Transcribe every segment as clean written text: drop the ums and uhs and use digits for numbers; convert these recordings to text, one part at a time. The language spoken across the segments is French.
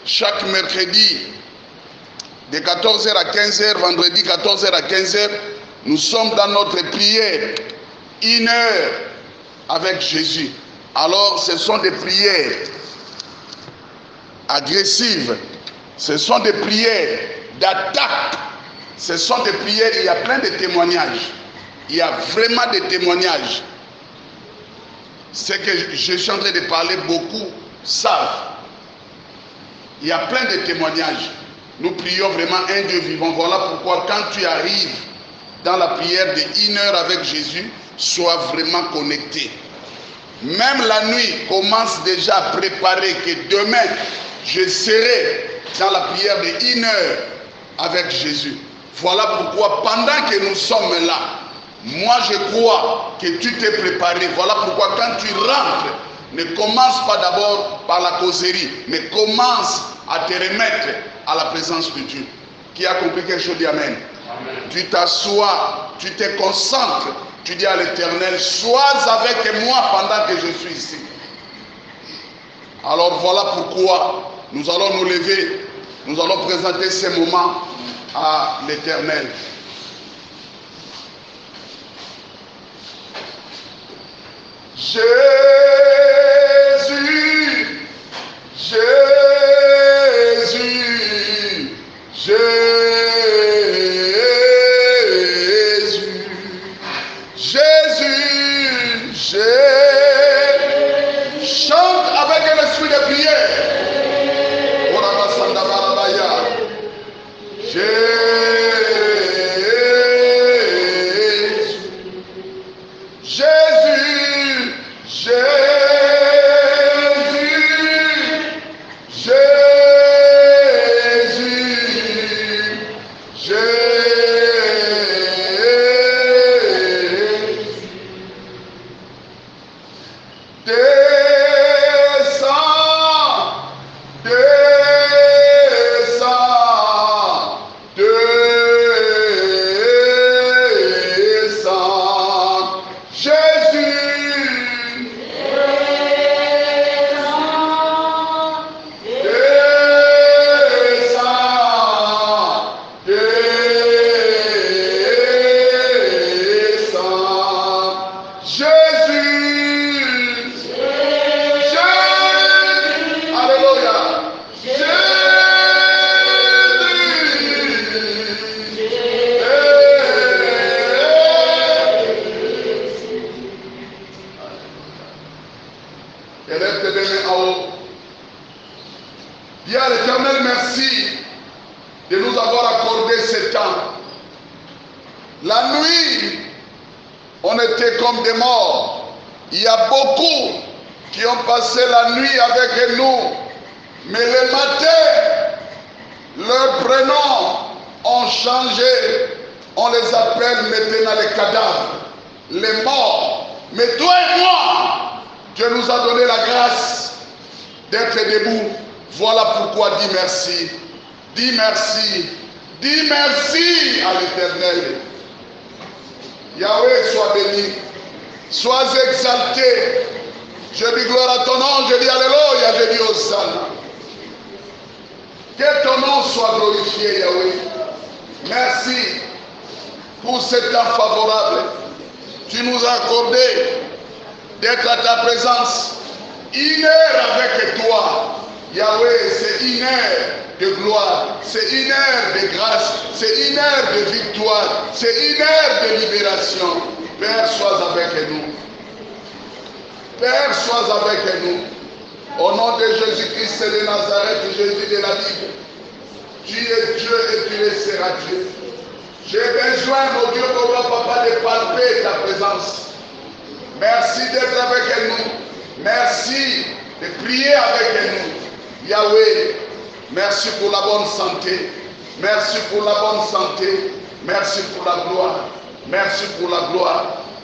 chaque mercredi, de 14h à 15h, vendredi 14h à 15h, nous sommes dans notre prière, 1 heure avec Jésus. Alors, ce sont des prières agressives, ce sont des prières d'attaque, ce sont des prières, il y a plein de témoignages, il y a vraiment des témoignages. Ce que je suis en train de parler, beaucoup savent. Il y a plein de témoignages. Nous prions vraiment un Dieu vivant. Voilà pourquoi quand tu arrives dans la prière de 1 heure avec Jésus, sois vraiment connecté. Même la nuit, commence déjà à préparer que demain, je serai dans la prière de 1 heure avec Jésus. Voilà pourquoi pendant que nous sommes là, moi je crois que tu t'es préparé. Voilà pourquoi quand tu rentres, ne commence pas d'abord par la causerie, mais commence à te remettre à la présence de Dieu. Qui a compris quelque chose, dit Amen. Amen. Tu t'assois, tu te concentres, tu dis à l'Éternel, sois avec moi pendant que je suis ici. Alors voilà pourquoi nous allons nous lever, nous allons présenter ces moments à l'Éternel. Jésus, Jésus, Jésus, Jésus, Jésus. Chante avec un esprit de prière.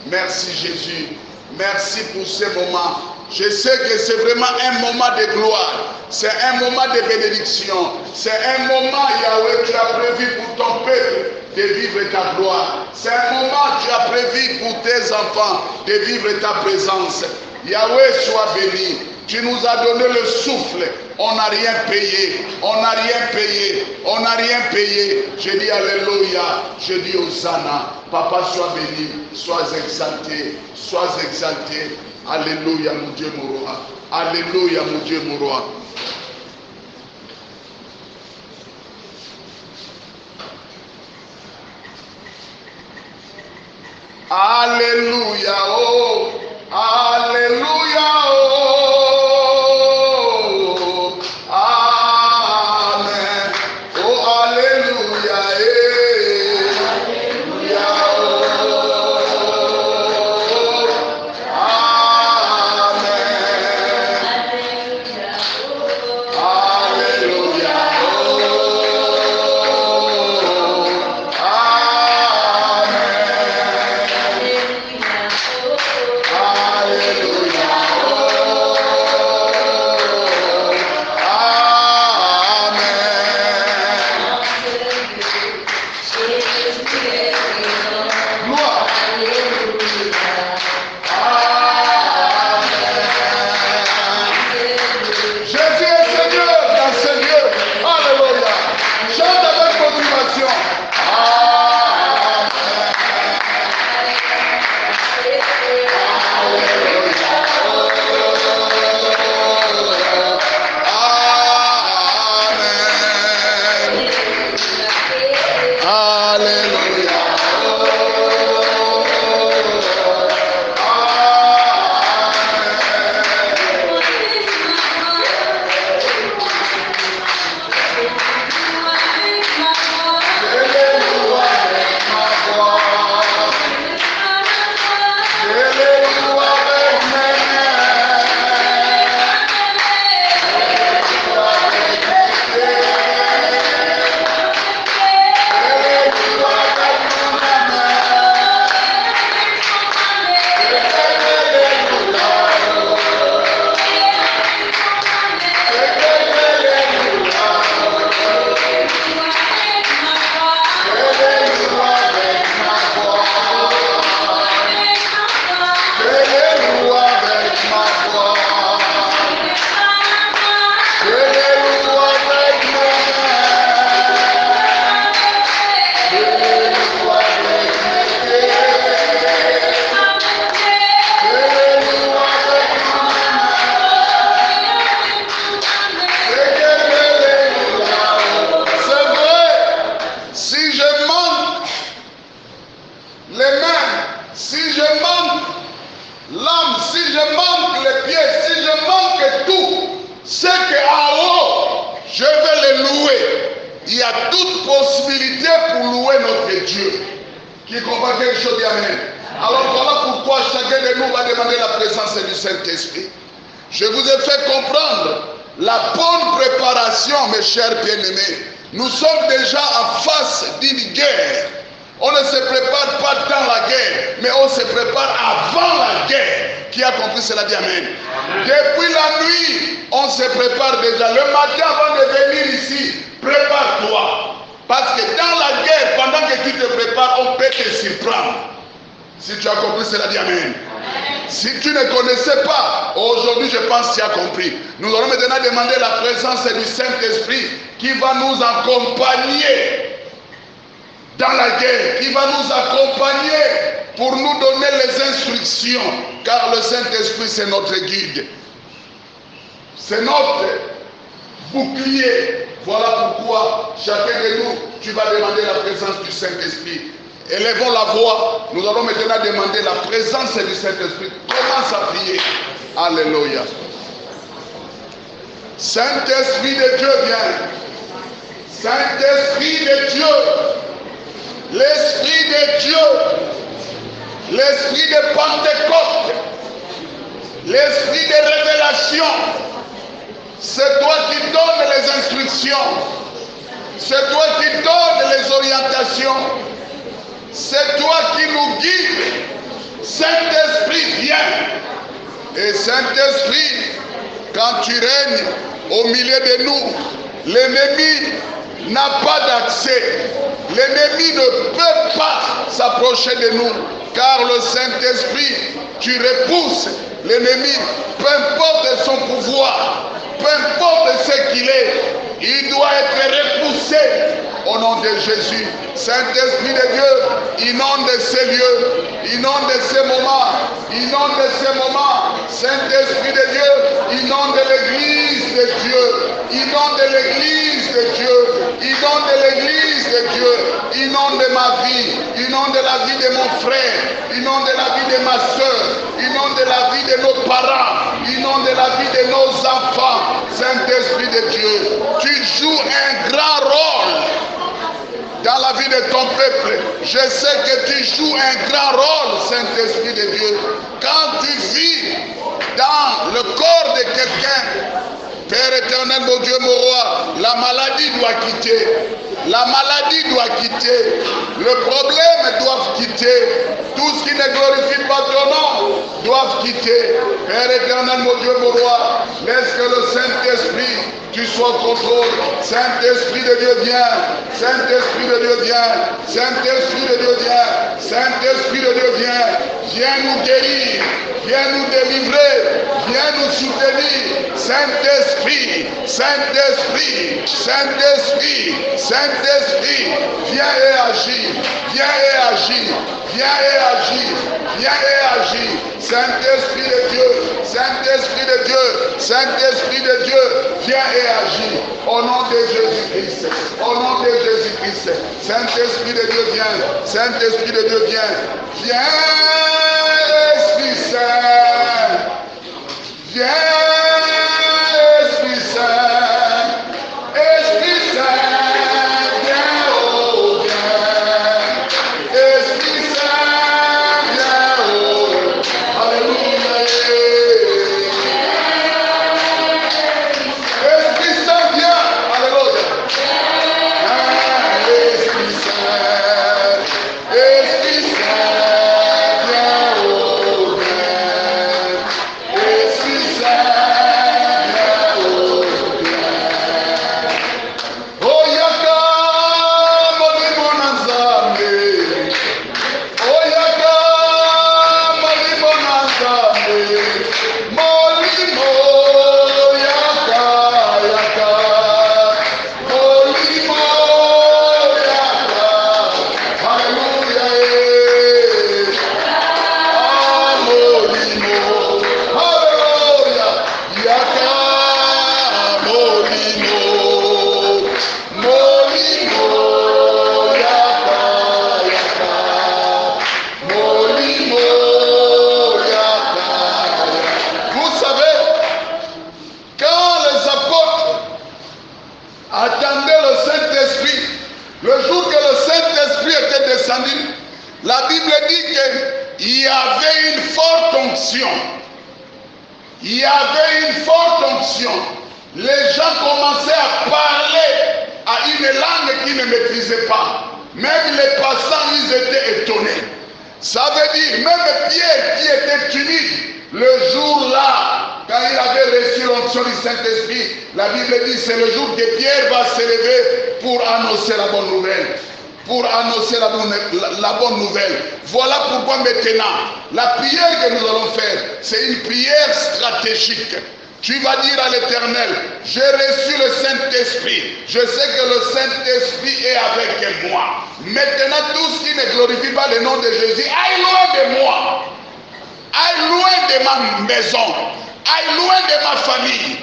Merci Jésus. Merci pour ces moments. Je sais que c'est vraiment un moment de gloire. C'est un moment de bénédiction. C'est un moment, Yahweh, tu as prévu pour ton peuple de vivre ta gloire. C'est un moment, tu as prévu pour tes enfants de vivre ta présence. Yahweh, sois béni. Tu nous as donné le souffle. On n'a rien payé. On n'a rien payé. On n'a rien payé. Je dis Alléluia. Je dis Hosanna. Papa, sois béni. Sois exalté. Sois exalté. Alléluia, mon Dieu, mon roi. Alléluia, mon Dieu, mon roi. Alléluia, oh, Alléluia, oh, Amen, oh, Alléluia, Alléluia, oh, Amen, Alléluia, Je vous ai fait comprendre la bonne préparation, mes chers bien-aimés. Nous sommes déjà en face d'une guerre. On ne se prépare pas dans la guerre, mais on se prépare avant la guerre. Qui a compris cela, dit Amen. Depuis la nuit, on se prépare déjà. Le matin, avant de venir ici, prépare-toi. Parce que dans la guerre, pendant que tu te prépares, on peut te surprendre. Si tu as compris cela, dit Amen. Si tu ne connaissais pas, aujourd'hui je pense que tu as compris. Nous allons maintenant demander la présence du Saint-Esprit qui va nous accompagner dans la guerre, qui va nous accompagner pour nous donner les instructions, car le Saint-Esprit c'est notre guide, c'est notre bouclier. Voilà pourquoi chacun de nous, tu vas demander la présence du Saint-Esprit. Élevons la voix. Nous allons maintenant demander la présence du Saint-Esprit. Commence à prier. Alléluia. Saint-Esprit de Dieu, viens. Saint-Esprit de Dieu. L'Esprit de Dieu. L'Esprit de Pentecôte. L'Esprit de révélation. C'est toi qui donnes les instructions. C'est toi qui donnes les orientations. C'est toi qui nous guides. Saint-Esprit, viens. Et Saint-Esprit, quand tu règnes au milieu de nous, l'ennemi n'a pas d'accès. L'ennemi ne peut pas s'approcher de nous, car le Saint-Esprit, tu repousses l'ennemi, peu importe son pouvoir, peu importe ce qu'il est, il doit être repoussé au nom de Jésus. Saint-Esprit de Dieu, inonde ces lieux, inonde ces moments, inonde ces moments. Saint-Esprit de Dieu, inonde l'église de Dieu, inonde l'église de Dieu, inonde l'église de Dieu, inonde ma vie, inonde la vie de mon frère, inonde la vie de ma soeur, inonde la vie de nos parents, inonde la vie de nos enfants. Saint-Esprit de Dieu, tu joues un grand rôle dans la vie de ton peuple. Je sais que tu joues un grand rôle, Saint-Esprit de Dieu. Quand tu vis dans le corps de quelqu'un, Père éternel, mon Dieu, mon roi, la maladie doit quitter. La maladie doit quitter. Le problème doit quitter. Tout ce qui ne glorifie pas ton nom doit quitter. Père éternel, mon Dieu, mon roi, laisse que le Saint-Esprit, tu sois au contrôle. Saint-Esprit de Dieu, viens. Saint-Esprit de Dieu, viens. Saint-Esprit de Dieu, viens. Saint-Esprit de Dieu, viens. Viens nous guérir. Viens nous délivrer. Viens nous soutenir. Saint-Esprit, Saint-Esprit, Saint-Esprit, Saint-Esprit, viens et agis. Viens et agis. Viens et agis. Viens et agis. Saint-Esprit de Dieu, Saint-Esprit de Dieu, Saint-Esprit de Dieu, viens et agis. Au nom de Jésus-Christ. Au nom de Jésus-Christ. Saint-Esprit de Dieu, viens. Saint-Esprit de Dieu, viens. Viens, Esprit Saint. Viens, Esprit Saint. Esprit Saint, viens, oh, viens. Esprit Saint, viens, oh. Alléluia. Esprit Saint, viens. Alléluia. Esprit Saint. Esprit Saint, viens, oh, viens. Esprit Saint. La Bible dit qu'il y avait une forte onction. Il y avait une forte onction. Les gens commençaient à parler à une langue qu'ils ne maîtrisaient pas. Même les passants, ils étaient étonnés. Ça veut dire, même Pierre qui était timide, le jour-là, quand il avait reçu l'onction du Saint-Esprit, la Bible dit c'est le jour que Pierre va se lever pour annoncer la bonne nouvelle. Pour annoncer la bonne nouvelle. Voilà pourquoi maintenant, la prière que nous allons faire, c'est une prière stratégique. Tu vas dire à l'Éternel, j'ai reçu le Saint-Esprit. Je sais que le Saint-Esprit est avec moi. Maintenant, tout ce qui ne glorifie pas le nom de Jésus, aille loin de moi. Aille loin de ma maison. Aille loin de ma famille.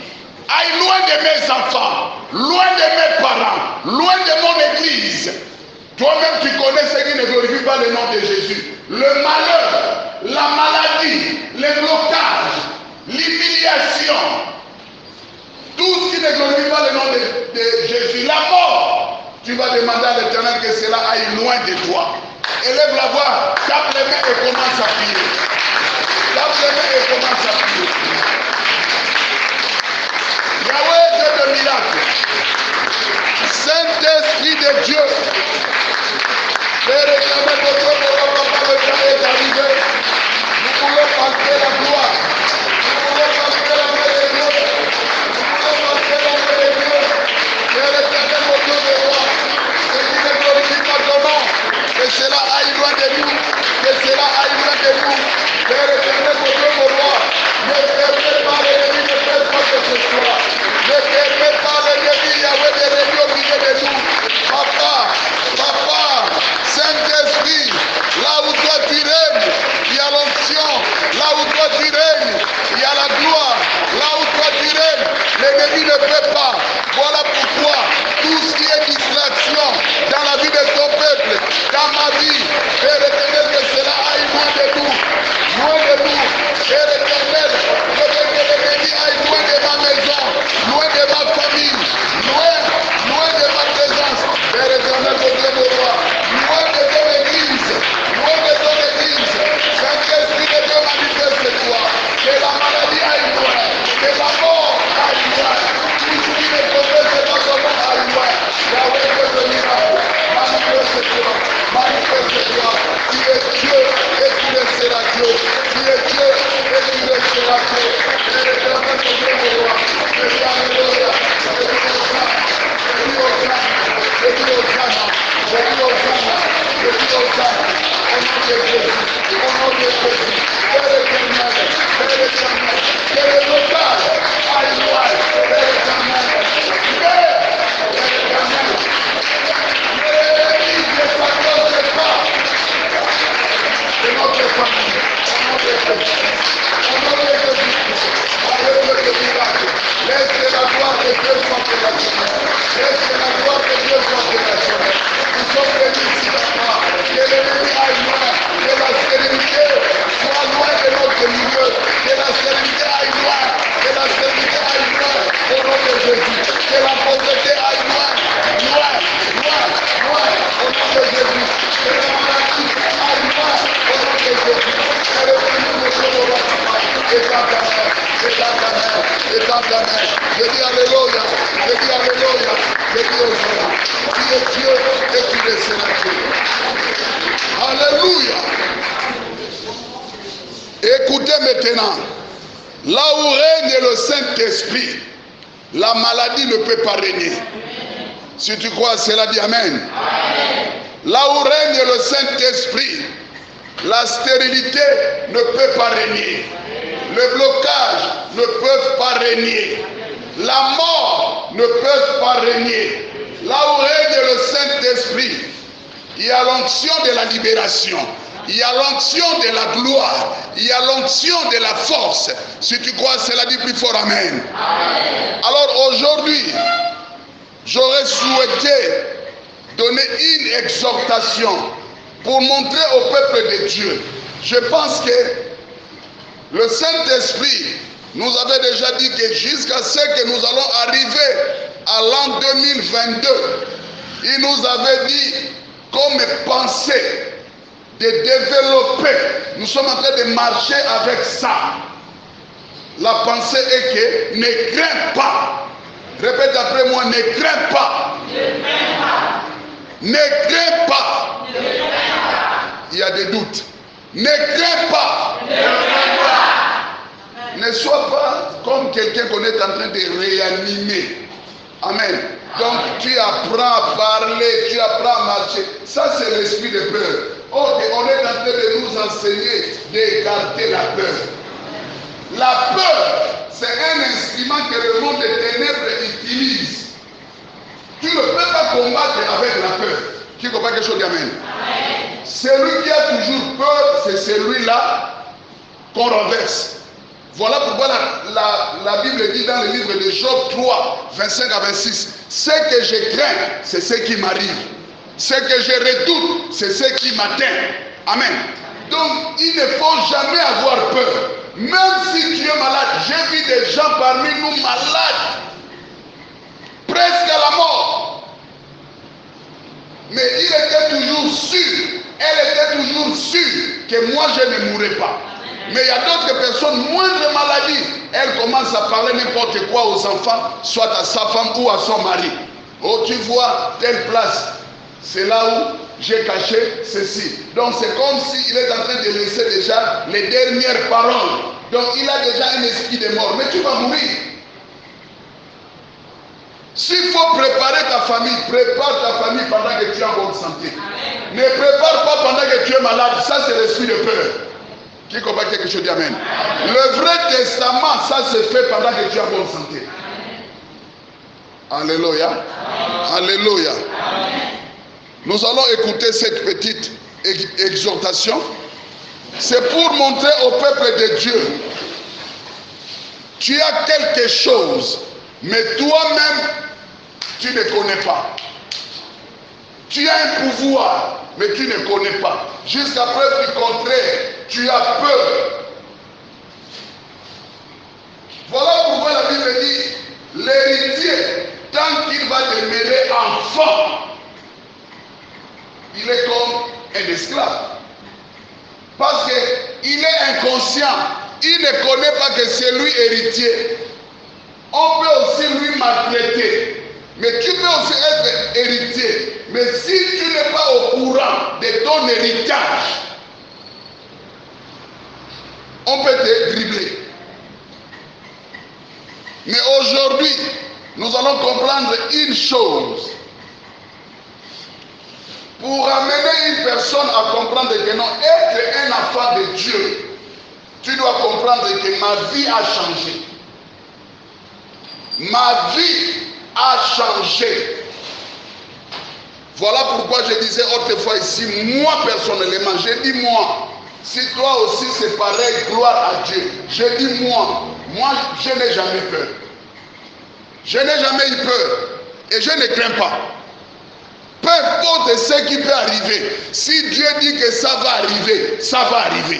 Aille loin de mes enfants. Loin de mes parents. Loin de mon église. Toi-même, tu connais ce qui ne glorifie pas le nom de Jésus. Le malheur, la maladie, les blocages, l'humiliation, tout ce qui ne glorifie pas le nom de Jésus, la mort, tu vas demander à l'Éternel que cela aille loin de toi. Élève la voix, tape les mains et commence à prier. Tape les mains et commence à prier. Yahweh, Dieu de miracle. Saint-Esprit de Dieu. Père éternel, notre papa, le temps est arrivé. Nous voulons passer la gloire. Nous voulons passer la main de Dieu. Nous voulons passer la main de Dieu. Père éternel, mon Dieu de roi, ce qui ne glorifie pas ton nom, que cela aille loin de nous. Que cela aille loin de nous. Père éternel, mon Dieu, mon roi, d'amen. Je dis Alléluia. Je dis Alléluia. Je dis Hosanna. Tu es Dieu et tu le seras Dieu. Alléluia. Écoutez maintenant. Là où règne le Saint-Esprit, la maladie ne peut pas régner. Si tu crois, cela dit Amen. Amen. Là où règne le Saint-Esprit, la stérilité ne peut pas régner. Le blocage ne peut pas régner. La mort ne peut pas régner. Là où règne le Saint-Esprit, il y a l'onction de la libération. Il y a l'onction de la gloire. Il y a l'onction de la force. Si tu crois, cela dit plus fort Amen. Amen. Alors aujourd'hui, j'aurais souhaité donner une exhortation pour montrer au peuple de Dieu. Je pense que le Saint-Esprit nous avait déjà dit que jusqu'à ce que nous allons arriver à l'an 2022, il nous avait dit comme pensée de développer. Nous sommes en train de marcher avec ça. La pensée est que ne crains pas. Répète après moi, ne crains pas. Ne crains pas. Il y a des doutes. Ne crains pas. Ne sois pas comme quelqu'un qu'on est en train de réanimer. Amen. Donc tu apprends à parler, tu apprends à marcher. Ça c'est l'esprit de peur. Ok, on est en train de nous enseigner d'écarter la peur. La peur, c'est un instrument que le monde des ténèbres utilise. Tu ne peux pas combattre avec la peur. Qui comprend quelque chose d'Amen? Celui qui a toujours peur, c'est celui-là qu'on renverse. Voilà pourquoi la Bible dit dans le livre de Job 3, 25 à 26, ce que je crains, c'est ce qui m'arrive. Ce que je redoute, c'est ce qui m'atteint. Amen. Donc, il ne faut jamais avoir peur. Même si tu es malade, j'ai vu des gens parmi nous malades, presque à la mort. Mais il était toujours sûr, elle était toujours sûre que moi je ne mourrai pas. Mais il y a d'autres personnes, moindre maladie, elles commencent à parler n'importe quoi aux enfants, soit à sa femme ou à son mari. Oh, tu vois, telle place, c'est là où j'ai caché ceci. Donc c'est comme s'il est en train de laisser déjà les dernières paroles. Donc il a déjà un esprit de mort. Mais tu vas mourir. S'il faut préparer ta famille, prépare ta famille pendant que tu es en bonne santé. Amen. Ne prépare pas pendant que tu es malade. Ça c'est l'esprit de peur. Qui comprend quelque chose d'Amen? Le vrai testament, ça se fait pendant que tu es en bonne santé. Amen. Alléluia. Amen. Alléluia. Amen. Nous allons écouter cette petite exhortation. C'est pour montrer au peuple de Dieu, tu as quelque chose, mais toi-même, tu ne connais pas. Tu as un pouvoir, mais tu ne connais pas. Jusqu'à preuve du contraire, tu as peur. Voilà pourquoi la Bible dit, l'héritier, tant qu'il va demeurer enfant, il est comme un esclave. Parce qu'il est inconscient. Il ne connaît pas que c'est lui héritier. On peut aussi lui maltraiter. Mais tu peux aussi être héritier. Mais si tu n'es pas au courant de ton héritage, on peut te dribbler. Mais aujourd'hui, nous allons comprendre une chose. Pour amener une personne à comprendre que non, être un enfant de Dieu, tu dois comprendre que ma vie a changé. Ma vie a changé. Voilà pourquoi je disais autrefois ici, moi personnellement, j'ai dit moi. Si toi aussi c'est pareil, gloire à Dieu. J'ai dit moi je n'ai jamais peur. Je n'ai jamais eu peur. Et je ne crains pas. Peu importe ce qui peut arriver. Si Dieu dit que ça va arriver, ça va arriver.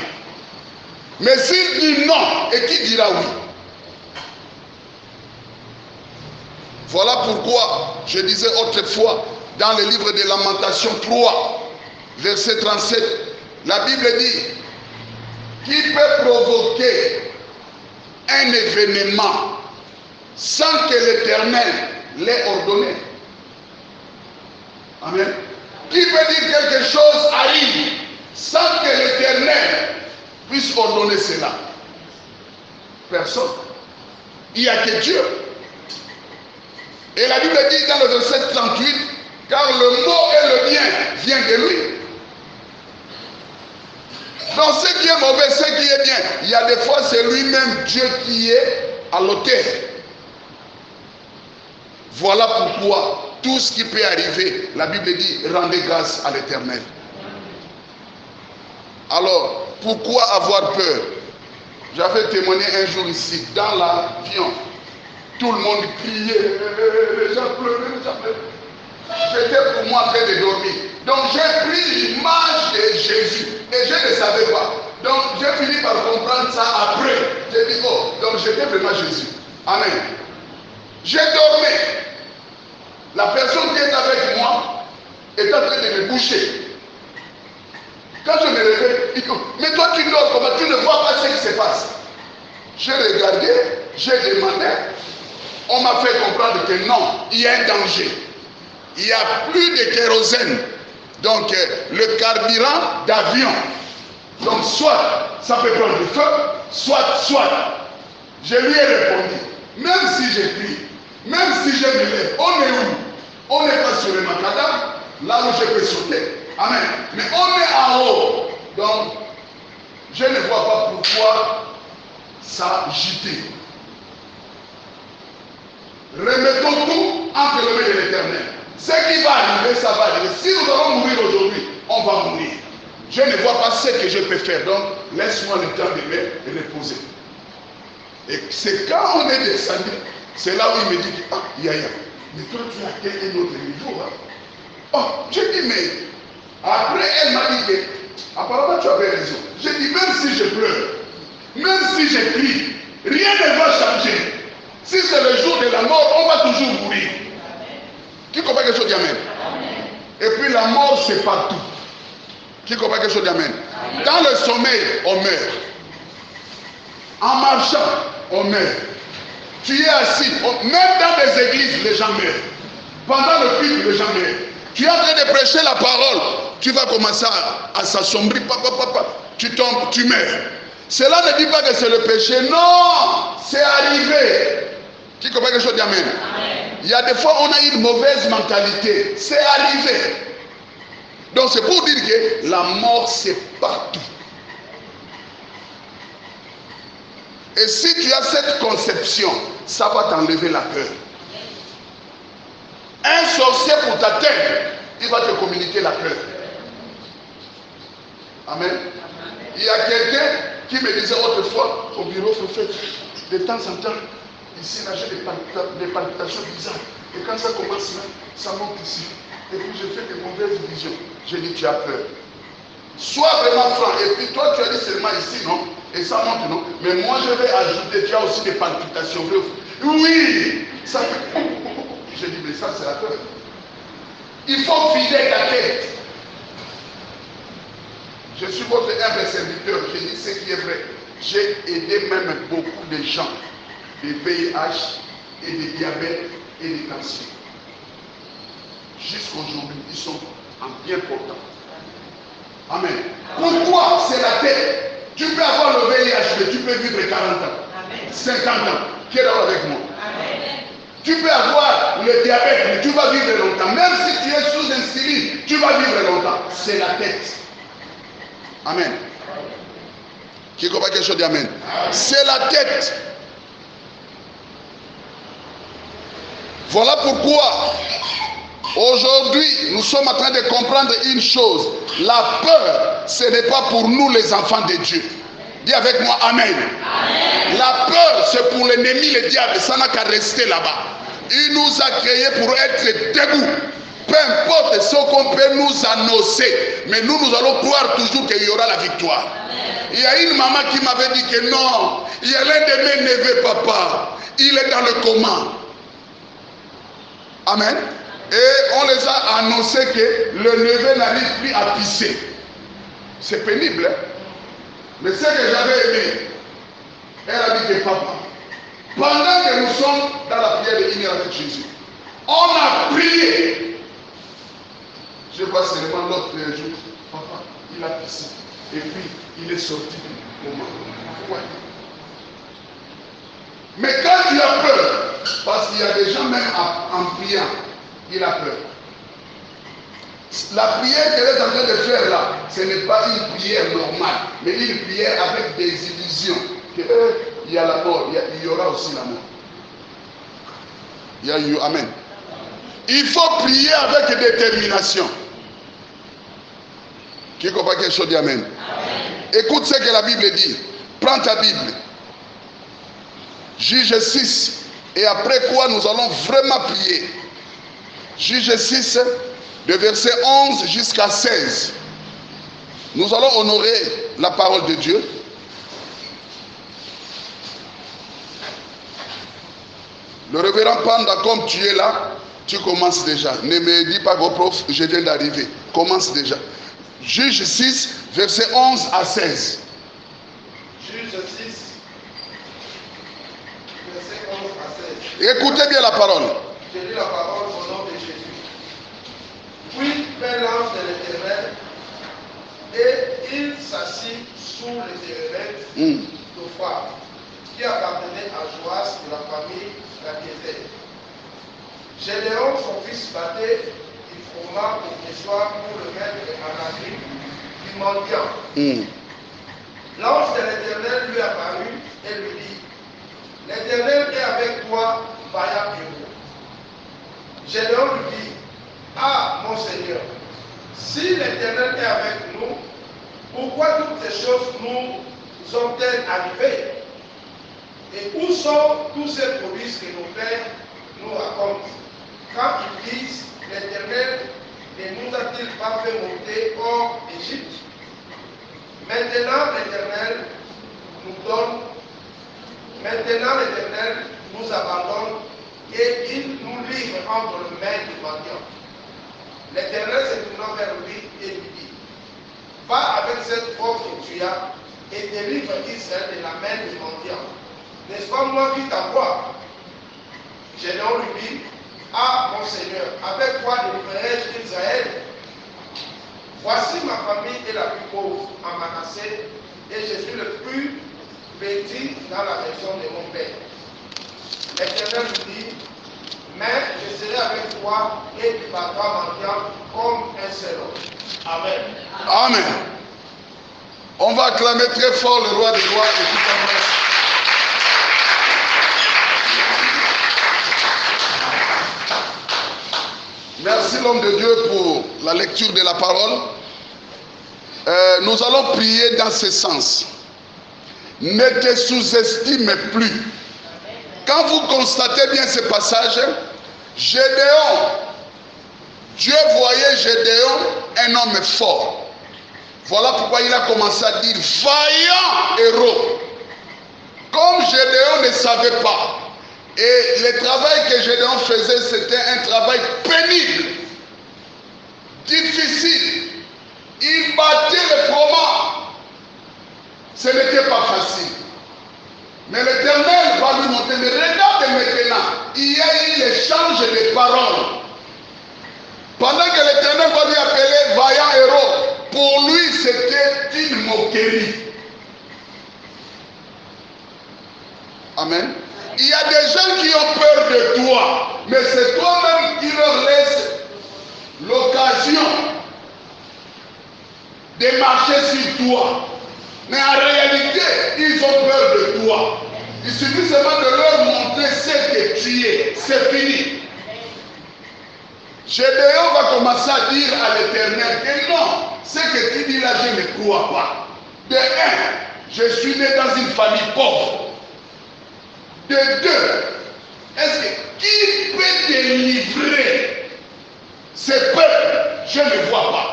Mais s'il dit non, et qui dira oui? Voilà pourquoi je disais autrefois dans le livre de Lamentations 3, verset 37, la Bible dit, qui peut provoquer un événement sans que l'Éternel l'ait ordonné. Amen. Qui peut dire quelque chose arrive sans que l'Éternel puisse ordonner cela? Personne. Il n'y a que Dieu. Et la Bible dit dans le verset 38, car le mot et le bien vient de lui. Donc ce qui est mauvais, ce qui est bien, il y a des fois c'est lui-même Dieu qui est à l'auteur. Voilà pourquoi tout ce qui peut arriver, la Bible dit, rendez grâce à l'Éternel. Alors, pourquoi avoir peur? J'avais témoigné un jour ici, dans l'avion. Tout le monde criait, les gens pleuraient, les gens pleuraient. J'étais pour moi en train de dormir. Donc j'ai pris l'image de Jésus et je ne savais pas. Donc j'ai fini par comprendre ça après. J'ai dit, oh, donc j'étais vraiment Jésus. Amen. J'ai dormi. La personne qui est avec moi est en train de me boucher. Quand je me réveille, il dit, mais toi tu dors comment? Tu ne vois pas ce qui se passe. J'ai regardé, j'ai demandé. On m'a fait comprendre que non, il y a un danger. Il n'y a plus de kérosène. Donc, le carburant d'avion. Donc, soit ça peut prendre du feu, soit. Je lui ai répondu, même si j'ai pris, même si je me lève, on est où? On n'est pas sur le macadam, là où je peux sauter. Amen. Mais on est en haut. Donc, je ne vois pas pourquoi ça agite. Remettons tout entre les mains de l'Éternel. Ce qui va arriver, ça va arriver. Si nous allons mourir aujourd'hui, on va mourir. Je ne vois pas ce que je peux faire. Donc, laisse-moi le temps de me reposer. Et c'est quand on est descendu, c'est là où il me dit, ah, Yaya, mais toi tu as atteint un autre niveau. Hein? Oh, j'ai dit, mais après elle m'a dit que, apparemment tu avais raison. J'ai dit, même si je pleure, même si je crie, rien ne va changer. Si c'est le jour de la mort, on va toujours mourir. Qui comprend quelque chose d'Amen? Et puis la mort, c'est partout. Qui comprend quelque chose d'Amen? Dans le sommeil, on meurt. En marchant, on meurt. Tu es assis, même dans les églises, les gens meurent. Pendant le culte, les gens meurent. Tu es en train de prêcher la parole, tu vas commencer à s'assombrir, tu tombes, tu meurs. Cela ne dit pas que c'est le péché, non, c'est arrivé. Qui comprend quelque chose d'Amen? Il y a des fois, on a une mauvaise mentalité, c'est arrivé. Donc c'est pour dire que la mort, c'est partout. Et si tu as cette conception, ça va t'enlever la peur. Un sorcier pour t'atteindre, il va te communiquer la peur. Amen. Il y a quelqu'un qui me disait autrefois au bureau prophète, de temps en temps, ici là j'ai des palpitations bizarres. Et quand ça commence là, ça monte ici. Et puis je fais des mauvaises visions. Je dis tu as peur. Sois vraiment franc. Et puis toi tu as dit seulement ici, non? Et ça monte, non? Mais moi je vais ajouter, tu as aussi des palpitations. Oui, ça fait. J'ai dit, mais ça c'est la peur. Il faut vider ta tête. Je suis votre humble serviteur. Je dis ce qui est vrai. J'ai aidé même beaucoup de gens, des VIH et des diabètes et des cancers. Jusqu'aujourd'hui, ils sont en bien portant. Amen. Pourquoi? C'est la tête. Tu peux avoir le VIH, mais tu peux vivre 40 ans, Amen. 50 ans. Qui est d'accord avec moi? Amen. Tu peux avoir le diabète, mais tu vas vivre longtemps. Même si tu es sous insuline, tu vas vivre longtemps. C'est la tête. Amen. Qui comprend quelque chose d'Amen? C'est la tête. Voilà pourquoi aujourd'hui nous sommes en train de comprendre une chose. La peur, ce n'est pas pour nous les enfants de Dieu. Dis avec moi Amen. Amen. La peur, c'est pour l'ennemi, le diable. Ça n'a qu'à rester là-bas. Il nous a créés pour être debout. Peu importe ce qu'on peut nous annoncer, mais nous allons croire toujours qu'il y aura la victoire. Amen. Il y a une maman qui m'avait dit que non, il y a l'un de mes neveux, papa, il est dans le coma. Amen. Et on les a annoncé que le neveu n'arrive plus à pisser. C'est pénible, hein? Mais ce que j'avais aimé, elle a dit que papa, Pendant que nous sommes dans la prière de 1 heure avec Jésus, on a prié. Je vois seulement l'autre jour, papa, il a pissé. Et puis, il est sorti du moment. Ouais. Mais quand tu as peur, parce qu'il y a des gens même en priant, il a peur. La prière qu'elle est en train de faire là, ce n'est pas une prière normale, mais une prière avec des illusions. Que, il y a la mort, il y aura aussi la mort. Il y a eu, amen. Il faut prier avec détermination. Qui comprend quelque chose dit amen. Écoute ce que la Bible dit. Prends ta Bible. Juge 6. Et après quoi nous allons vraiment prier. Juge 6, de verset 11 jusqu'à 16. Nous allons honorer la parole de Dieu. Le révérend Panda, comme tu es là, tu commences déjà. Ne me dis pas, gros prof, je viens d'arriver. Commence déjà. Juge 6, verset 11 à 16. Juge 6, verset 11 à 16. Écoutez bien la parole. Je lis la parole au nom de Jésus. Puis vint l'ange de l'Éternel, et il s'assit sous les térébintes d'Ophra, qui appartenait à Joas de la famille d'Abiézer. Gédéon, son fils, battait, il forma une histoire pour le mettre en abri du mendiant. L'ange de l'Éternel lui apparut et lui dit, l'Éternel est avec toi, vaillant héros. Gédéon lui dit, ah, mon Seigneur, si l'Éternel est avec nous, pourquoi toutes ces choses nous ont-elles arrivé? Et où sont tous ces prodiges que nos pères nous racontent? Quand ils disent, l'Éternel ne nous a-t-il pas fait monter hors d'Égypte? Maintenant l'Éternel nous abandonne et il nous livre entre les mains du mendiant. L'Éternel se tourna vers lui et lui dit, va avec cette force que tu as et délivre Israël de la main du mendiant. N'est-ce pas moi qui t'envoie? Gédéon lui dit, ah mon Seigneur, avec quoi délivrerai-je Israël? Voici ma famille est la plus pauvre en Manassé et je suis le plus petit dans la maison de mon père. L'Éternel lui dit, mais je serai avec toi et tu battras mendiant comme un seul homme. Amen. Amen. On va acclamer très fort le roi des rois et tout en reste. Merci l'homme de Dieu pour la lecture de la parole. Nous allons prier dans ce sens. Ne te sous-estime plus. Quand vous constatez bien ce passage, Gédéon, Dieu voyait Gédéon un homme fort. Voilà pourquoi il a commencé à dire vaillant héros. Comme Gédéon ne savait pas, et le travail que Gédéon faisait, c'était un travail pénible, difficile. Il battait les fromages. Ce n'était pas facile. Mais l'Éternel va lui montrer. Mais regarde maintenant, il y a eu l'échange de paroles. Pendant que l'Éternel va lui appeler vaillant héros, pour lui c'était une moquerie. Amen. Il y a des gens qui ont peur de toi, mais c'est toi-même qui leur laisse l'occasion de marcher sur toi. Mais en réalité, ils ont peur de toi. Il suffit seulement de leur montrer ce que tu es. C'est fini. Gédéon va commencer à dire à l'Éternel que non, ce que tu dis là, je ne crois pas. De un, je suis né dans une famille pauvre. De deux, est-ce que qui peut délivrer ce peuple? Je ne vois pas.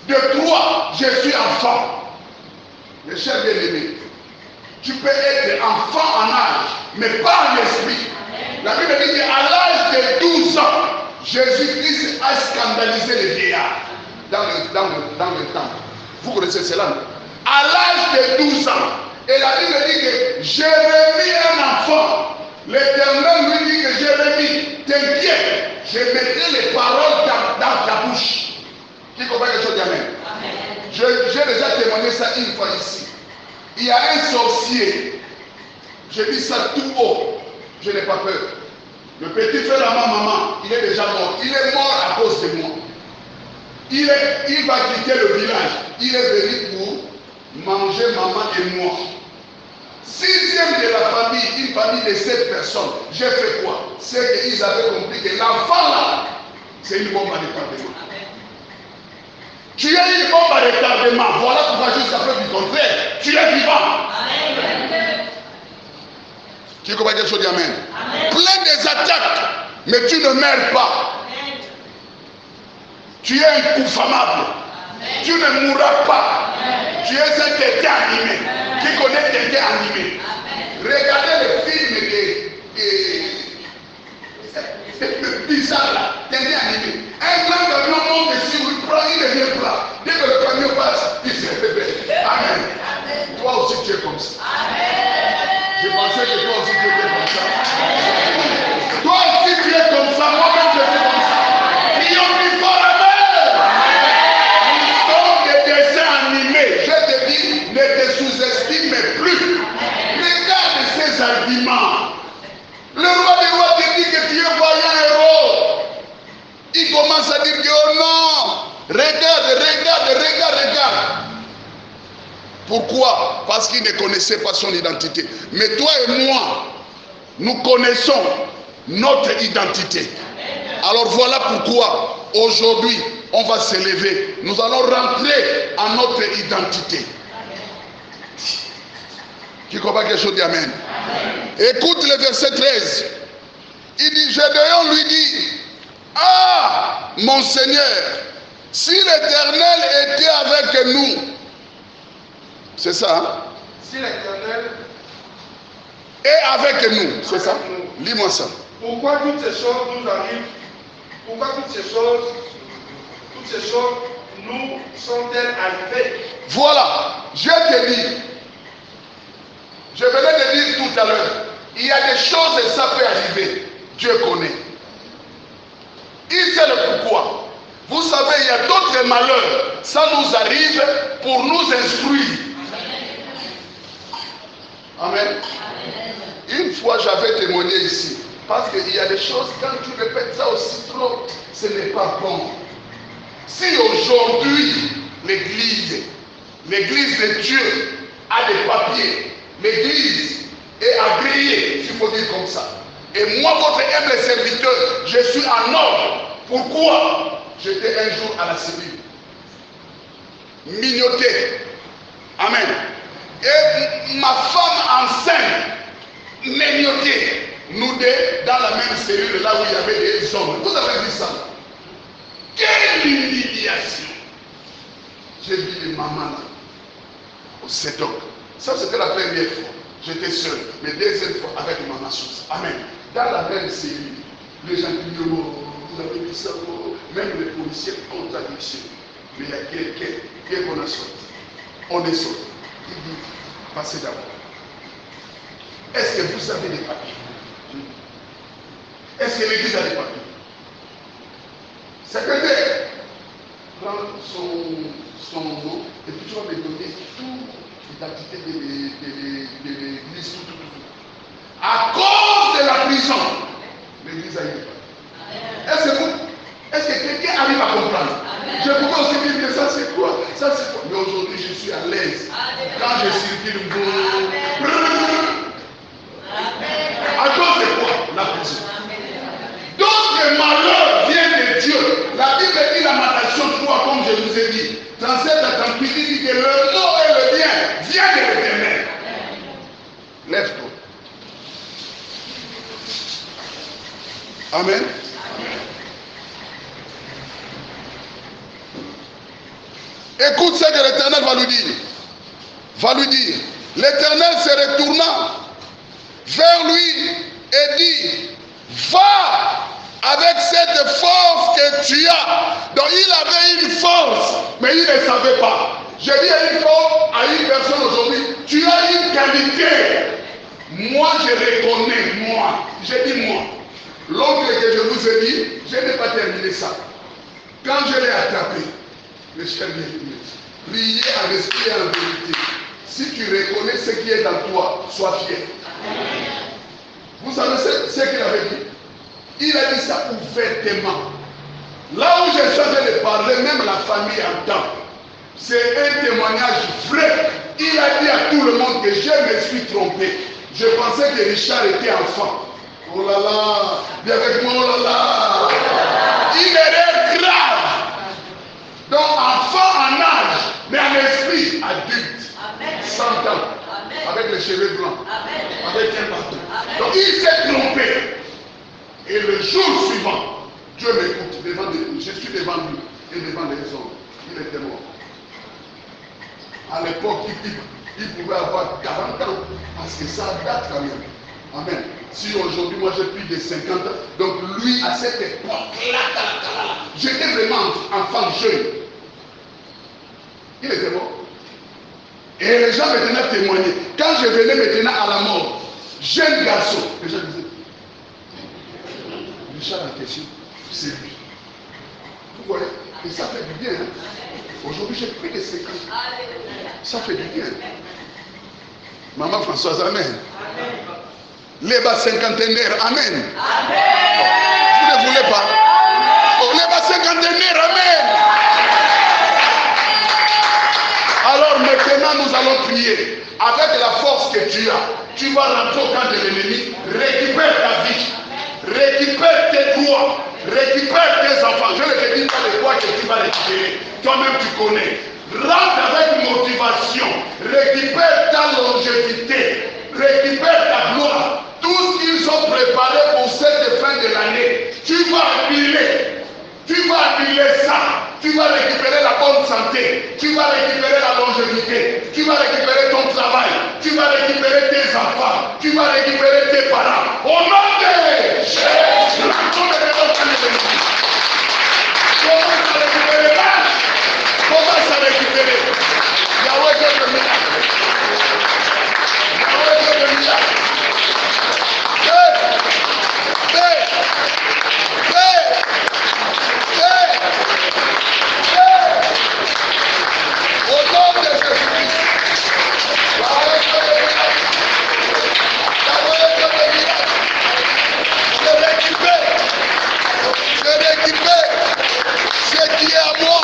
De trois, je suis enfant. Mes chers bien-aimés, tu peux être enfant en âge, mais pas en esprit. La Bible dit qu'à l'âge de 12 ans, Jésus-Christ a scandalisé les vieillards dans le temple. Vous connaissez cela? À l'âge de 12 ans. Et la Bible dit que Jérémie, un enfant, L'Éternel lui dit que Jérémie, t'inquiète, je mettrai les paroles dans ta bouche. Qui comprend quelque chose d'Amen? J'ai déjà témoigné ça une fois ici. Il y a un sorcier. Je dis ça tout haut. Je n'ai pas peur. Le petit frère à ma maman, il est déjà mort. Il est mort à cause de moi. Il va quitter le village. Il est venu pour manger maman et moi. 6e de la famille, une famille de 7 personnes. J'ai fait quoi? C'est qu'ils avaient compris que l'enfant là, c'est une bombe à retardement. Tu es une bombe à retardement. Voilà pourquoi jusqu'à preuve du contraire, tu es vivant. Amen. Qui comprend quelque chose d'Amen? Plein des attaques, mais tu ne meurs pas. Amen. Tu es inconfamable. Tu ne mourras pas. Amen. Tu es un tété animé. Amen. Qui connaît tété animé? Amen. Regardez le film de bizarre là, tété animé. Un grand camion monte dessus, il prend, il devient plat. Dès que le camion passe, il se réveille. Amen. Amen. Toi aussi tu es comme ça. Amen. Je pensais que toi aussi tu étais comme ça. Amen. Toi aussi tu es comme ça, moi-même je suis comme ça. Prions plus fort, Amen. Nous sommes des dessins animés. Je te dis, ne te sous-estime plus. Regarde ces arguments. Le roi des rois te dit que tu es voyant héros. Il commence à dire que oh non, regarde. Pourquoi? Parce qu'il ne connaissait pas son identité. Mais toi et moi, nous connaissons notre identité. Alors voilà pourquoi aujourd'hui, on va s'élever. Nous allons rentrer en notre identité. Qui comprend quelque chose d'Amen? Écoute le verset 13. Il dit, Gédéon lui dit, ah, mon Seigneur, si l'Éternel était avec nous, c'est ça, hein? Si l'Éternel est avec nous, c'est ça? Lis-moi ça. Pourquoi toutes ces choses nous arrivent? Pourquoi toutes ces choses nous sont-elles arrivées? Voilà, je te dis, je venais de dire tout à l'heure, il y a des choses et ça peut arriver. Dieu connaît. Il sait le pourquoi. Vous savez, il y a d'autres malheurs. Ça nous arrive pour nous instruire. Amen. Une fois, j'avais témoigné ici. Parce qu'il y a des choses, quand tu répètes ça aussi trop, ce n'est pas bon. Si aujourd'hui, l'église de Dieu a des papiers, l'église est agréée, s'il faut dire comme ça. Et moi, votre humble serviteur, je suis en ordre. Pourquoi? J'étais un jour à la cellule. Mignoté. Amen. Et ma femme enceinte, mignotée. Nous deux, dans la même cellule, là où il y avait des hommes. Vous avez vu ça? Quelle humiliation! J'ai vu les mamans là, au CEDOC. Ça, c'était la première fois. J'étais seul. Mais deuxième fois, avec maman Sousa. Amen. Dans la même cellule, les gens disent, oh, vous avez vu ça, oh. Même les policiers ont dit, mais il y a quelqu'un, qu'est-ce qu'on a sorti? On est sorti. Il dit, passez d'abord. Est-ce que vous avez des papiers? Est-ce que l'église a des papiers? Secrétaire, prends son nom et puis tu vas me donner toute l'identité de l'église, tout. À cause de la prison, l'église a eu des papiers. Est-ce que quelqu'un arrive à comprendre? Je pouvais aussi dire que ça c'est quoi? Ça c'est quoi? Mais aujourd'hui je suis à l'aise. Quand je circule, à cause de quoi? La prison. D'autres malheurs viennent de Dieu. La Bible dit Lamentation 3, comme je vous ai dit. 37 à 38, il dit que le nom et le bien viennent de l'Éternel. Lève-toi. Amen. Écoute ce que l'Éternel va lui dire. L'Éternel se retourna vers lui et dit, va avec cette force que tu as. Donc il avait une force, mais il ne savait pas. Je dis une force à une personne aujourd'hui, tu as une qualité. Moi, je reconnais, moi. J'ai dit moi. L'oncle que je vous ai dit, je n'ai pas terminé ça. Quand je l'ai attrapé, mes chers bien-aimés, priez en esprit et en vérité. Si tu reconnais ce qui est dans toi, sois fier. Vous savez ce qu'il avait dit? Il a dit ça ouvertement. Là où j'ai changé de parler, même la famille entend. C'est un témoignage vrai. Il a dit à tout le monde que je me suis trompé. Je pensais que Richard était enfant. Oh là là, viens avec moi, oh là là. Il est grave. Donc enfant en âge, mais en esprit adulte. 100 ans. Avec les cheveux blancs. Avec un bâton. Donc il s'est trompé. Et le jour suivant, Dieu m'écoute devant lui. Je suis devant lui et devant les hommes. Il était mort. À l'époque, il pouvait avoir 40 ans. Parce que ça date quand même. Amen. Si aujourd'hui, moi j'ai plus de 50 ans, donc lui, à cette époque-là, j'étais vraiment enfant jeune. Il était mort. Et les gens maintenant témoignaient. Quand je venais maintenant à la mort, jeune garçon, les gens disaient, Richard en question, c'est lui. Vous voyez? Et ça fait du bien. Hein? Aujourd'hui, j'ai plus de 50 ans. Ça fait du bien. Maman Françoise, amen. Les bas cinquantenaires, amen. Vous ne voulez pas? Oh, les bas cinquantenaires, amen. Alors maintenant, nous allons prier. Avec la force que tu as, tu vas rentrer au camp de l'ennemi, récupère ta vie, récupère tes droits, récupère tes enfants. Je ne te dis pas de quoi que tu vas récupérer. Toi-même, tu connais. Rentre avec motivation, récupère ta longévité, récupère ta gloire. Tout ce qu'ils ont préparé pour cette fin de l'année, tu vas annuler ça. Tu vas récupérer la bonne santé, tu vas récupérer la longévité, tu vas récupérer ton travail, tu vas récupérer tes enfants, tu vas récupérer tes parents. Au nom de Jésus, commence à récupérer l'âge, commence à récupérer. Yahweh Dieu de miracle. Yahweh Dieu de miracle. Au nom de Jésus-Christ. Yahweh Dieu de miracle. Yahweh Dieu de miracle. Je récupère ce qui est à moi.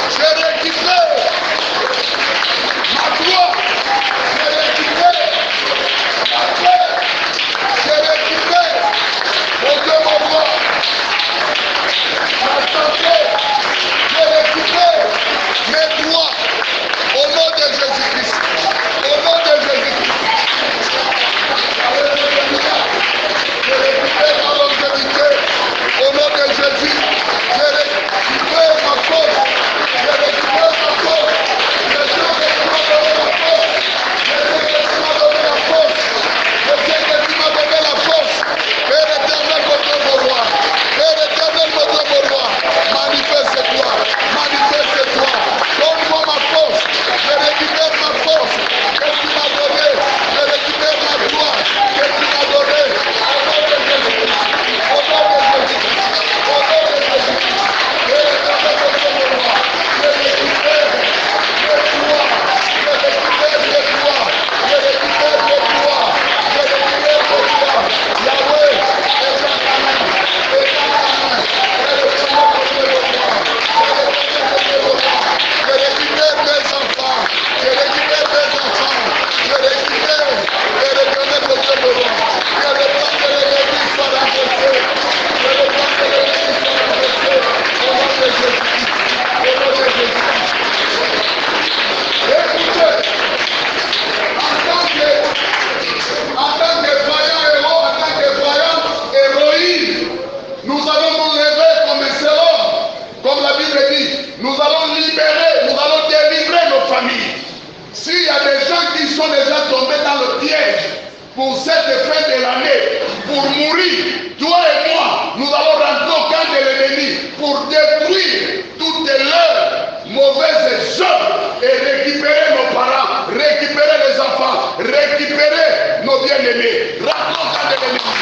Je récupère ma gloire. Je récupère ma paix. Je récupère mon Dieu, mon roi. Ma santé. Je récupère mes droits. Au nom de Jésus-Christ. Au nom de Jésus-Christ. Je récupère ma longévité. Au nom de Jésus. Je récupère ma force. Je récupère ma force. Je sais que tu m'as donné la force. Je sais que tu m'as donné la force. Je sais que tu m'as donné la force. Père éternel, mon Dieu, mon roi. Père éternel, mon Dieu, mon roi. Manifeste-toi. Manifeste-toi. Donne-moi ma force. Je récupère ma force que tu m'as donnée. Je récupère ma gloire que tu m'as donnée. Au nom de Jésus. Au nom de Jésus. Au nom de Jésus. Père éternel, mon Dieu, mon roi. Je récupère mes gloires. Je récupère mes gloires. Je récupère mes gloires. Je récupère mes gloires. Yahweh, étends ta main. Étends ta main. Je récupère mes enfants. Je récupère mes enfants. Je récupère et l'éternel de Dieu me roi. Que le plan de l'ennemi soit renversé. Que le plan de l'ennemi soit renversé. Au nom de Jésus-Christ. Au nom de Jésus-Christ. Écoutez, en tant que voyants héros, en tant que voyants héroïnes, nous allons nous lever comme un seul homme. Comme la Bible dit, nous allons libérer, nous allons délivrer nos familles. S'il y a des gens qui sont déjà tombés dans le piège pour cette fin de l'année, pour mourir, toi et moi, nous allons rentrer au camp de l'ennemi pour détruire toutes leurs mauvaises œuvres et récupérer nos parents, récupérer les enfants, récupérer nos bien-aimé. Raconte de l'ennemi.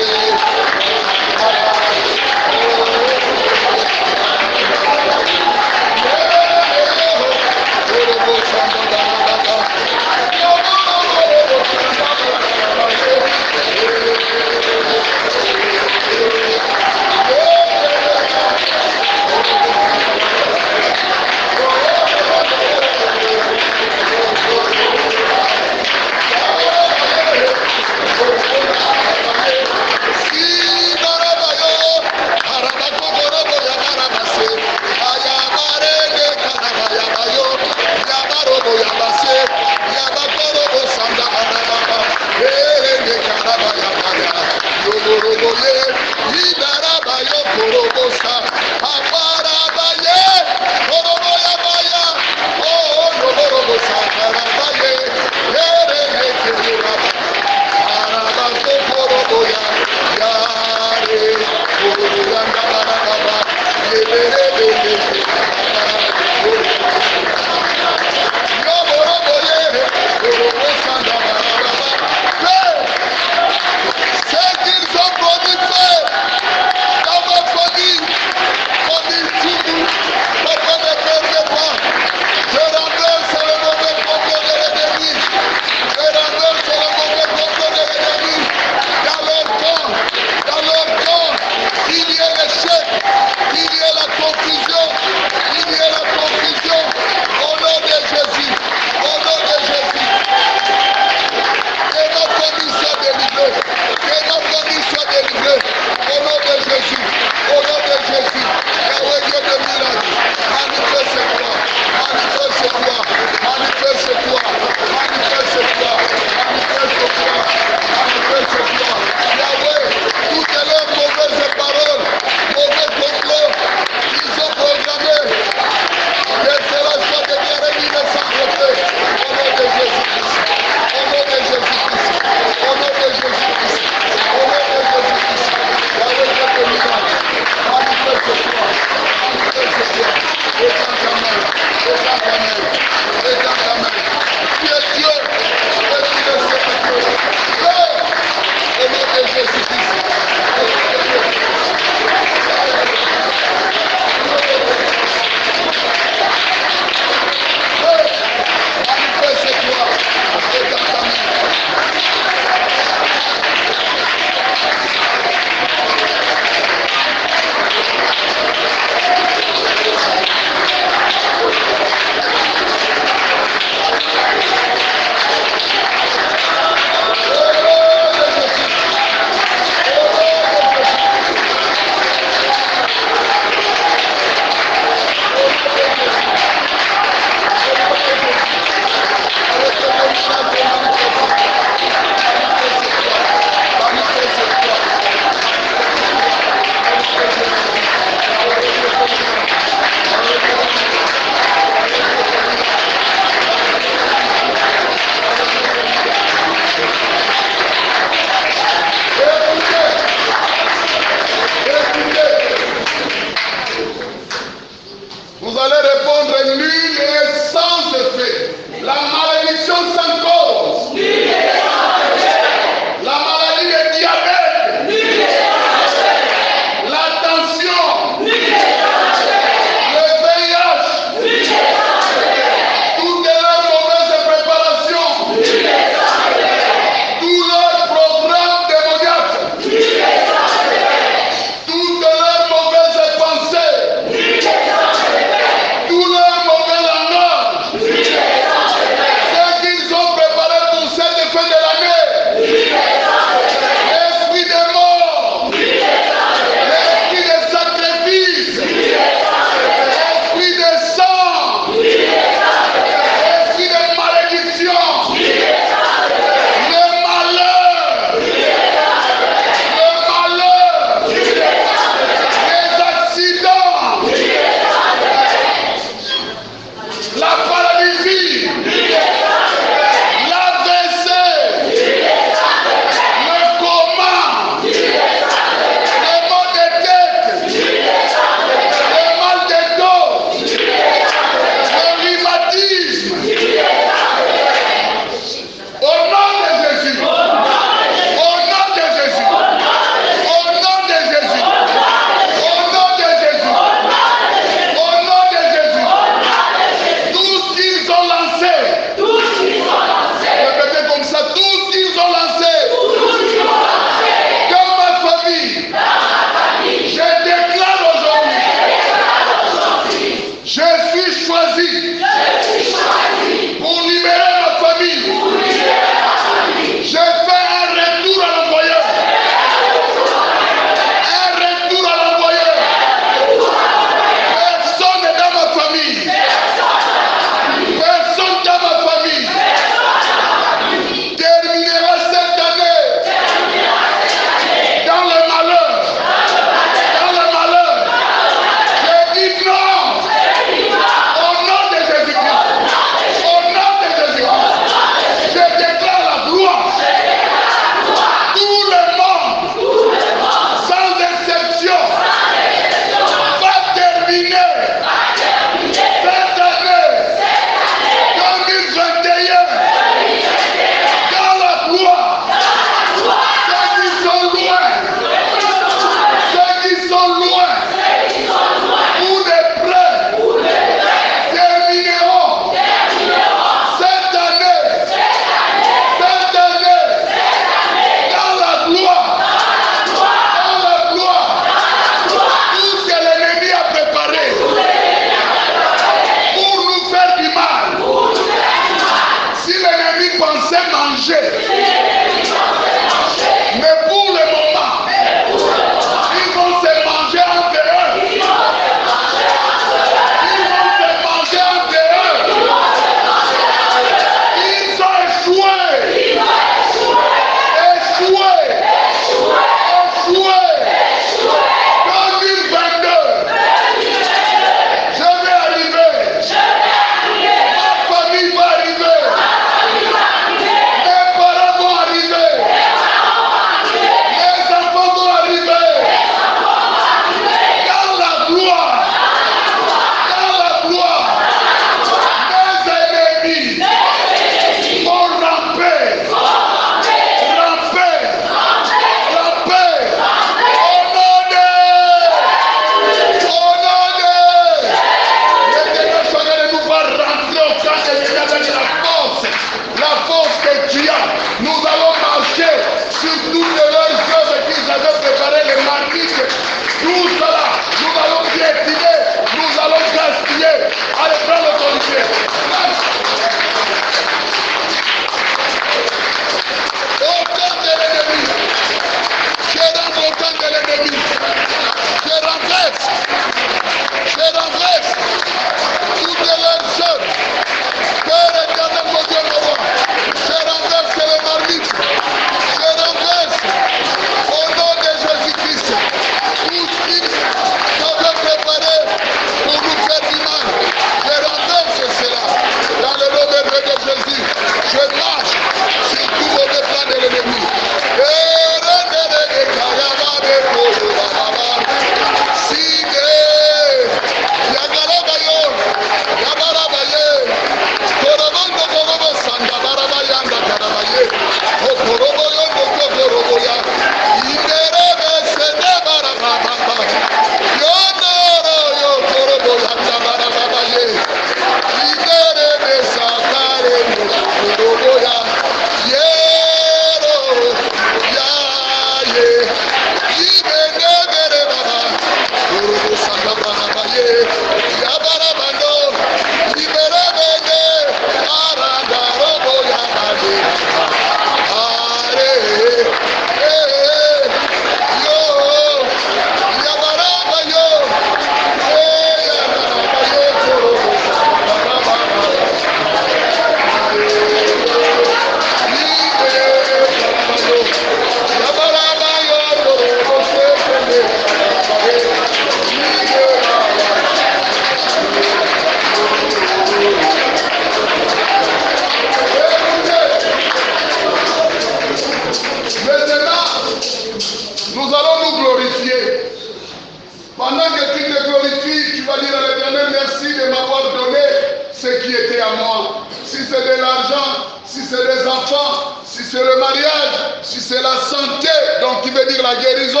c'est de l'argent, si c'est des enfants, si c'est le mariage, si c'est la santé, donc qui veut dire la guérison,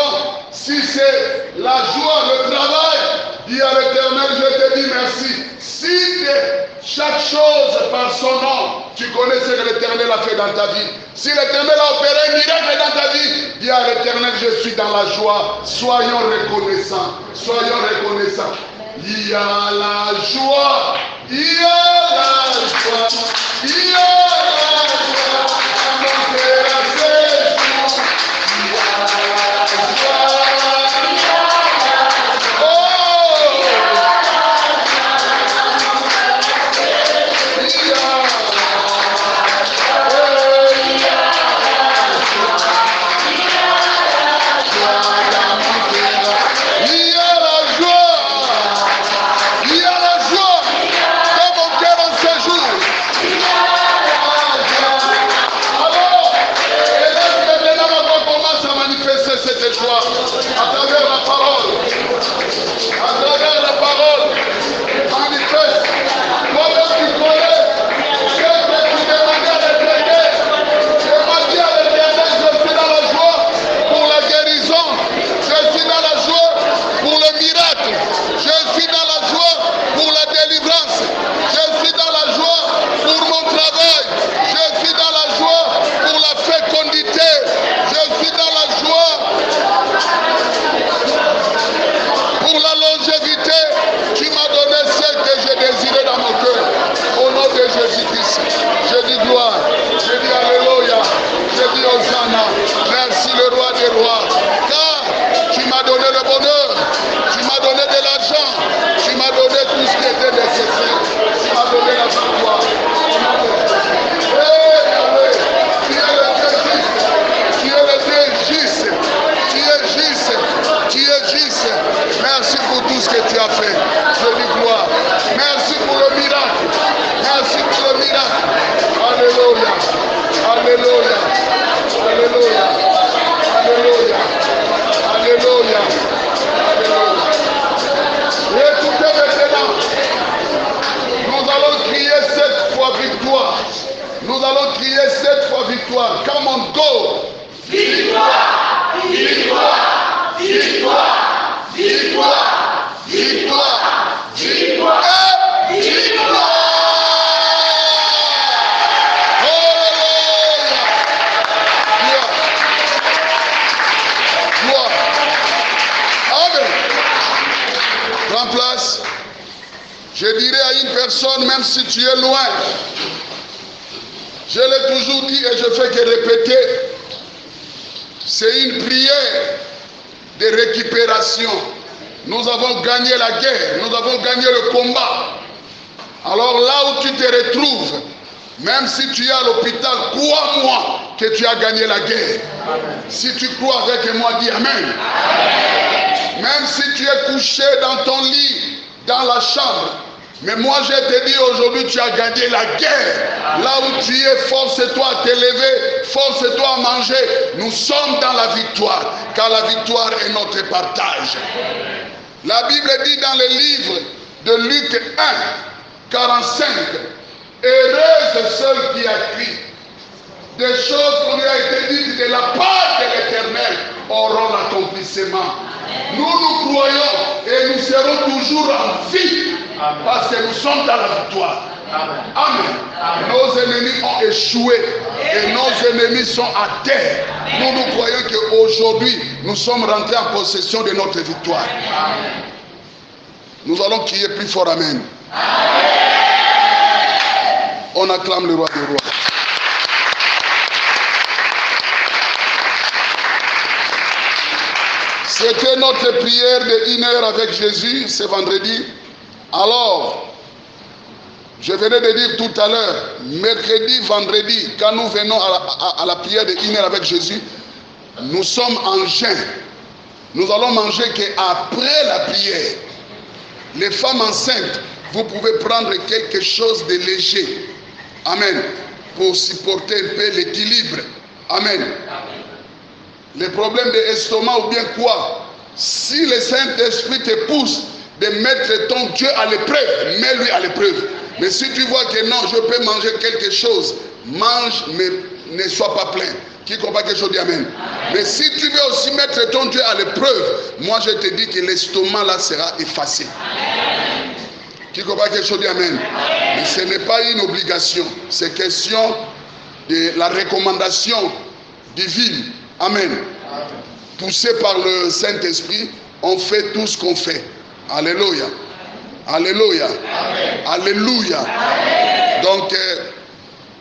si c'est la joie, le travail, dis à l'Éternel, je te dis merci. Si chaque chose par son nom, tu connais ce que l'Éternel a fait dans ta vie. Si l'Éternel a opéré un miracle dans ta vie, dis à l'Éternel, je suis dans la joie. Soyons reconnaissants. Soyons reconnaissants. Il y a la joie. Il y a la joie. Il y a la joie. Monter à ses jours. Il y a la joie. À travers la parole, manifeste, toi-même tu connais ce que tu demandais à l'Éternel. Je m'as dit à l'Éternel, je suis dans la joie pour la guérison, je suis dans la joie pour le miracle, je suis dans la joie pour la délivrance, je suis dans la joie pour mon travail, je suis dans la joie pour la fécondité, je suis dans la joie pour la longévité. Tu m'as donné ce que j'ai désiré dans mon cœur. Au nom de Jésus-Christ, je dis gloire, je dis alléluia, je dis hosanna. Merci le roi des rois, car tu m'as donné le bonheur, tu m'as donné de l'argent, tu m'as donné tout ce qui était nécessaire, tu m'as donné la victoire. Tu es le Dieu juste, tu es juste, tu es juste. Merci pour tout ce que tu as fait. Je dis gloire. Merci pour le miracle. Merci pour le miracle. Alléluia. Alléluia. Alléluia. Alléluia. Alléluia. Alléluia. Écoutez maintenant. Nous allons crier 7 fois victoire. Nous allons crier 7 fois victoire. Come on, go. Victoire. Victoire. Victoire. Victoire, victoire, victoire, et victoire. Alléluia. Gloire. Amen. Prends place. Je dirais à une personne, même si tu es loin, je l'ai toujours dit et je fais que répéter, c'est une prière de récupération. Nous avons gagné la guerre, nous avons gagné le combat. Alors là où tu te retrouves, même si tu es à l'hôpital, crois-moi que tu as gagné la guerre. Amen. Si tu crois avec moi, dis Amen. Amen. Même si tu es couché dans ton lit, dans la chambre, mais moi je te dis aujourd'hui, tu as gagné la guerre. Là où tu es, force-toi à te lever, force-toi à manger. Nous sommes dans la victoire, car la victoire est notre partage. La Bible dit dans le livre de Luc 1, 45, heureuse celle qui a crié. Des choses qui lui a été dites de la part de l'Éternel auront l'accomplissement. Nous croyons et nous serons toujours en vie. Amen. Parce que nous sommes dans la victoire. Amen. Amen. Amen. Nos ennemis ont échoué et nos ennemis sont à terre. Nous croyons qu'aujourd'hui nous sommes rentrés en possession de notre victoire. Amen. Nous allons crier plus fort Amen. Amen. On acclame le roi des rois. C'était notre prière de 1 heure avec Jésus ce vendredi. Alors, je venais de dire tout à l'heure, mercredi, vendredi, quand nous venons à la prière de 1 heure avec Jésus, nous sommes en jeûne. Nous allons manger qu'après la prière. Les femmes enceintes, vous pouvez prendre quelque chose de léger. Amen. Pour supporter un peu l'équilibre. Amen. Les problèmes d'estomac ou bien quoi, si le Saint-Esprit te pousse de mettre ton Dieu à l'épreuve, mets-lui à l'épreuve. Mais si tu vois que non, je peux manger quelque chose, mange, mais ne sois pas plein. Qui comprend quelque chose, dit Amen. Mais si tu veux aussi mettre ton Dieu à l'épreuve, moi je te dis que l'estomac là sera effacé. Qui comprend quelque chose, dit Amen. Mais ce n'est pas une obligation, c'est question de la recommandation divine. Amen. Poussé par le Saint-Esprit, on fait tout ce qu'on fait. Alléluia. Alléluia. Alléluia. Donc,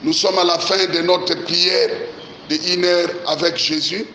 nous sommes à la fin de notre prière de 1 heure avec Jésus.